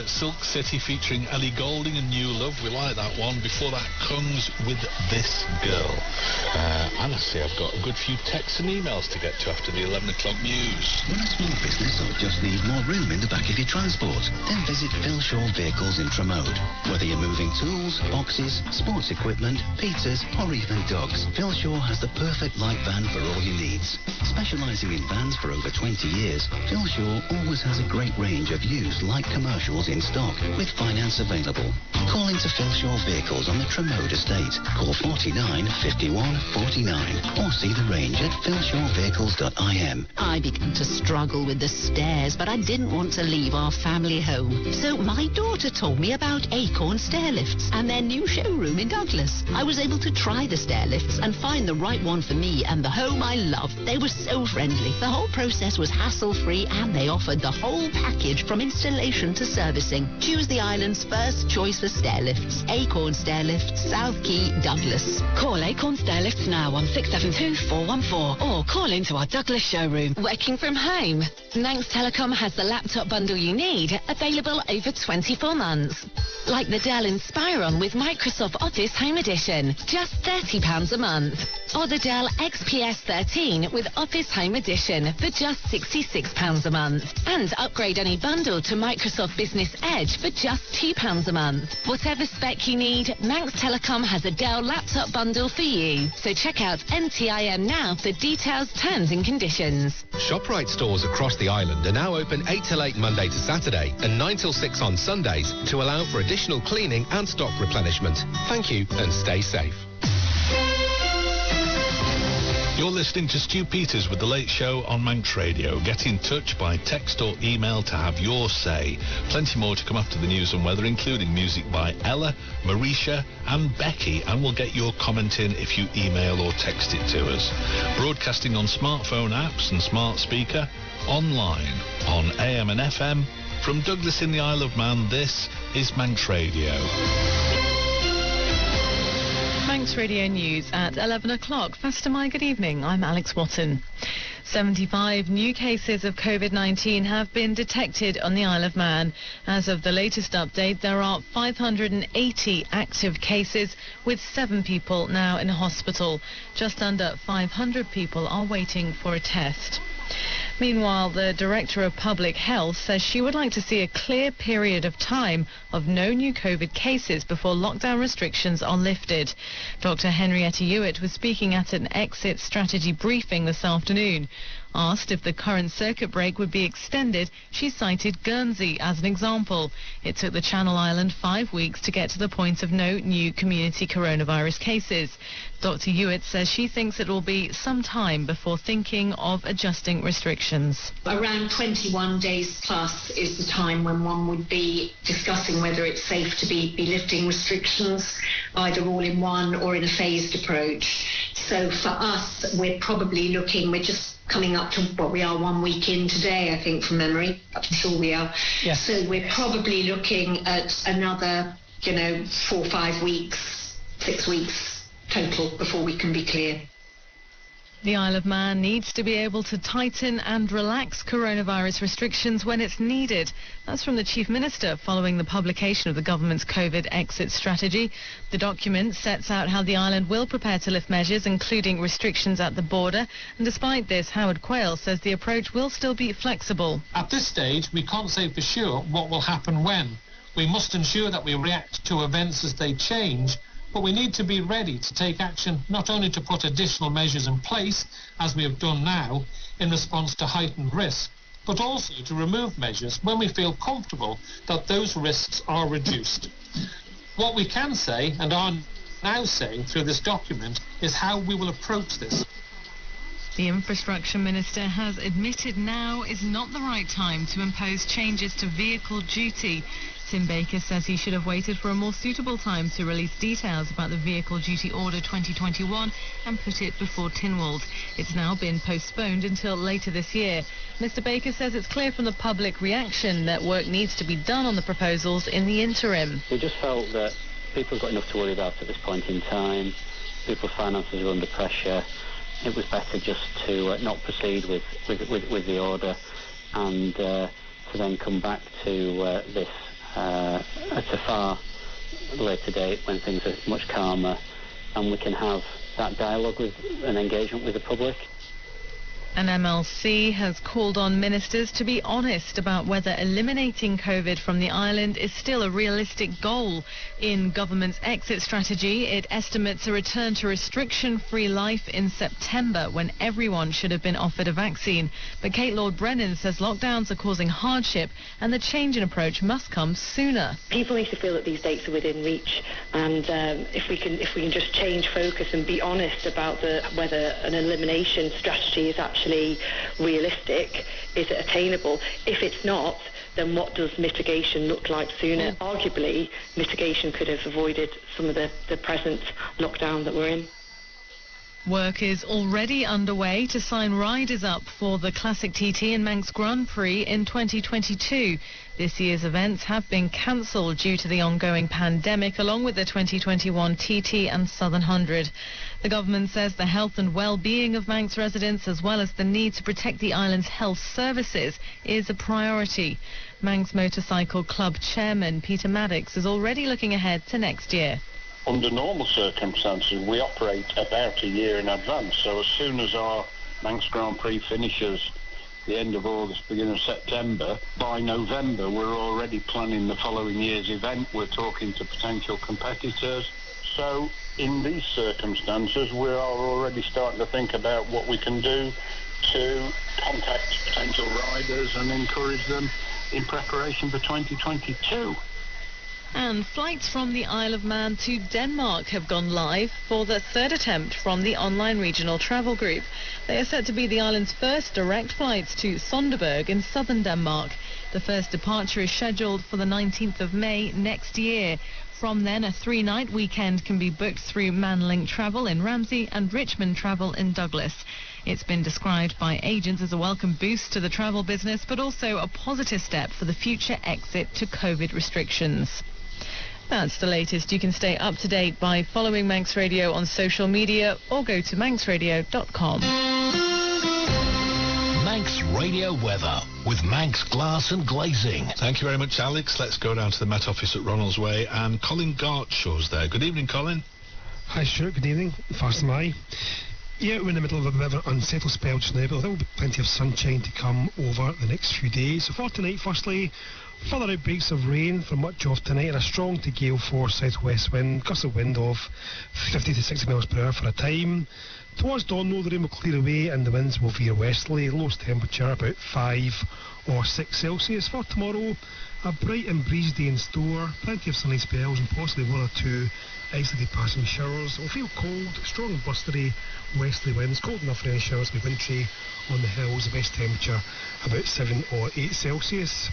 Silk City featuring Ellie Goulding and New Love. We like that one. Before that, Comes With This Girl. And I see I've got a good few texts and emails to get to after the 11 o'clock news. You're a small business or just need more room in the back of your transport? Then visit Phil Shaw Vehicles in Tramode. Whether you're moving tools, boxes, sports equipment, pizzas, or even dogs, Phil Shaw has the perfect light van for all your needs. Specialising in vans for over 20 years, Phil Shaw always has a great range of used light commercials in stock with finance available. Call into Phil Shaw Vehicles on the Tramode estate. Call 49 51 49 or see the range at philshawvehicles.im. I began to struggle with the stairs, but I didn't want to leave our family home. So my daughter told me about Acorn stair lifts and their new showroom in Douglas. I was able to try the stair lifts and find the right one for me and the home I love. They were so friendly. The whole process was hassle-free and they offered the whole package from installation to servicing. Choose the island's first choice for stair lifts. Acorn Stair Lifts, South Quay, Douglas. Call Acorn Stair Lifts now on 672-414 or call into our Douglas showroom. Working from home? Manx Telecom has the laptop bundle you need, available over 24 months. Like the Dell Inspiron with Microsoft Office Home Edition, just £30 a month. Or the Dell XPS 13 with Office Home Edition for just £66 a month. And upgrade any bundle to Microsoft Business Edge for just £2 a month. Whatever spec you need, Manx Telecom has a Dell laptop bundle for you. So check out NTIM now for details, terms and conditions. ShopRite stores across the island are now open 8 till 8 Monday to Saturday and 9 till 6 on Sundays to allow for additional cleaning and stock replenishment. Thank you and stay safe. You're listening to Stu Peters with The Late Show on Manx Radio. Get in touch by text or email to have your say. Plenty more to come after the news and weather, including music by Ella, Marisha and Becky, and we'll get your comment in if you email or text it to us. Broadcasting on smartphone apps and smart speaker, online, on AM and FM. From Douglas in the Isle of Man, this is Manx Radio. Manx Radio News at 11 o'clock. Faster my good evening. I'm Alex Watton. 75 new cases of COVID-19 have been detected on the Isle of Man. As of the latest update, there are 580 active cases, with 7 people now in hospital. Just under 500 people are waiting for a test. Meanwhile, the Director of Public Health says she would like to see a clear period of time of no new COVID cases before lockdown restrictions are lifted. Dr. Henrietta Hewitt was speaking at an exit strategy briefing this afternoon. Asked if the current circuit break would be extended, she cited Guernsey as an example. It took the Channel Island 5 weeks to get to the point of no new community coronavirus cases. Dr. Hewitt says she thinks it will be some time before thinking of adjusting restrictions. Around 21 days plus is the time when one would be discussing whether it's safe to be lifting restrictions, either all in one or in a phased approach. So for us, we're just coming up to what we are 1 week in today, I think, from memory. I'm sure we are. Yes. So we're probably looking at another, 4 or 5 weeks, 6 weeks total before we can be clear. The Isle of Man needs to be able to tighten and relax coronavirus restrictions when it's needed. That's from the Chief Minister following the publication of the government's COVID exit strategy. The document sets out how the island will prepare to lift measures, including restrictions at the border. And despite this, Howard Quayle says the approach will still be flexible. At this stage, we can't say for sure what will happen when. We must ensure that we react to events as they change, but we need to be ready to take action, not only to put additional measures in place, as we have done now, in response to heightened risk, but also to remove measures when we feel comfortable that those risks are reduced. What we can say, and are now saying through this document, is how we will approach this. The Infrastructure Minister has admitted now is not the right time to impose changes to vehicle duty. Tim Baker says he should have waited for a more suitable time to release details about the Vehicle Duty Order 2021 and put it before Tynwald. It's now been postponed until later this year. Mr. Baker says it's clear from the public reaction that work needs to be done on the proposals in the interim. We just felt that people have got enough to worry about at this point in time. People's finances are under pressure. It was better just to not proceed with the order and to then come back to this at a far later date when things are much calmer and we can have that dialogue with and engagement with the public. An MLC has called on ministers to be honest about whether eliminating COVID from the island is still a realistic goal. In government's exit strategy, it estimates a return to restriction-free life in September when everyone should have been offered a vaccine. But Kate Lord-Brennan says lockdowns are causing hardship and the change in approach must come sooner. People need to feel that these dates are within reach, and if we can just change focus and be honest about whether an elimination strategy is actually realistic, is it attainable? If it's not, then what does mitigation look like sooner? Arguably, mitigation could have avoided some of the present lockdown that we're in. Work is already underway to sign riders up for the Classic TT and Manx Grand Prix in 2022. This year's events have been cancelled due to the ongoing pandemic, along with the 2021 TT and Southern 100. The government says the health and well-being of Manx residents, as well as the need to protect the island's health services, is a priority. Manx Motorcycle Club Chairman Peter Maddox is already looking ahead to next year. Under normal circumstances, we operate about a year in advance. So as soon as our Manx Grand Prix finishes the end of August, beginning of September, by November we're already planning the following year's event. We're talking to potential competitors. So in these circumstances, we are already starting to think about what we can do to contact potential riders and encourage them in preparation for 2022. And flights from the Isle of Man to Denmark have gone live for the third attempt from the online regional travel group. They are set to be the island's first direct flights to Sonderburg in southern Denmark. The first departure is scheduled for the 19th of May next year. From then, a 3-night weekend can be booked through Manlink Travel in Ramsey and Richmond Travel in Douglas. It's been described by agents as a welcome boost to the travel business, but also a positive step for the future exit to COVID restrictions. That's the latest. You can stay up to date by following Manx Radio on social media or go to manxradio.com. Manx Radio weather with Manx Glass and Glazing. Thank you very much, Alex. Let's go down to the Met Office at Ronald's Way, and Colin Gartshaw's there. Good evening, Colin. Hi, Stuart. Good evening. Fast am I. Yeah, we're in the middle of a bit of an unsettled spell just now, but there will be plenty of sunshine to come over the next few days. So for tonight, firstly, further outbreaks of rain for much of tonight and a strong to gale force southwest wind, gusts of wind of 50 to 60 miles per hour for a time. Towards dawn, though, the rain will clear away and the winds will veer westerly. Lowest temperature about 5 or 6 Celsius. For tomorrow, a bright and breezy day in store, plenty of sunny spells and possibly 1 or 2 isolated passing showers. It will feel cold, strong and blustery westerly winds, cold enough for any showers to be wintry on the hills. The best temperature about 7 or 8 Celsius.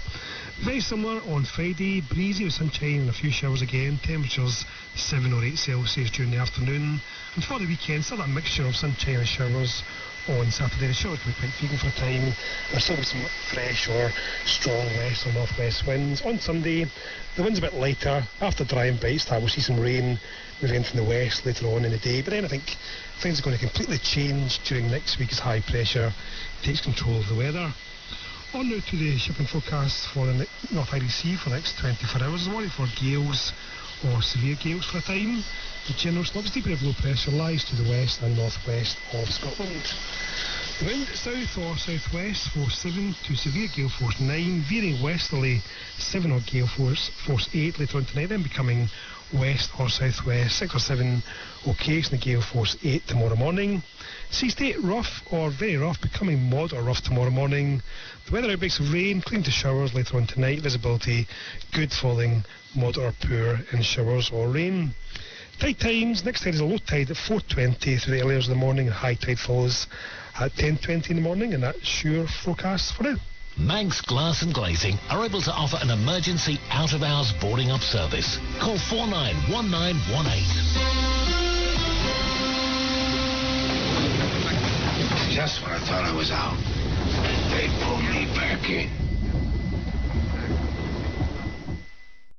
Very similar on Friday, breezy with sunshine and a few showers again, temperatures 7 or 8 Celsius during the afternoon. And for the weekend, still that mixture of sunshine and showers on Saturday. The showers will be quite frequent for a time. There's still some fresh or strong west or northwest winds. On Sunday, the wind's a bit lighter. After dry and bright start, we'll see some rain moving in from the west later on in the day. But then I think things are going to completely change during next week as high pressure takes control of the weather. On now to the shipping forecast for the North Irish Sea for the next 24 hours. There's worry for gales or severe gales for a time. The general slopes deep of low pressure lies to the west and northwest of Scotland. The wind south or southwest force 7 to severe gale force 9, veering westerly 7 or gale force 8 later on tonight, then becoming west or southwest 6 or 7, occasionally gale force 8 tomorrow morning. Sea state rough or very rough, becoming mod or rough tomorrow morning. The weather outbreaks of rain, clean to showers later on tonight. Visibility good, falling mod or poor in showers or rain. Tide times, next tide is a low tide at 4:20 through the early hours of the morning, and high tide follows at 10:20 in the morning, and that's your forecast for now. Manx Glass and Glazing are able to offer an emergency out-of-hours boarding up service. Call 491918. Just when I thought I was out, they pulled me back in.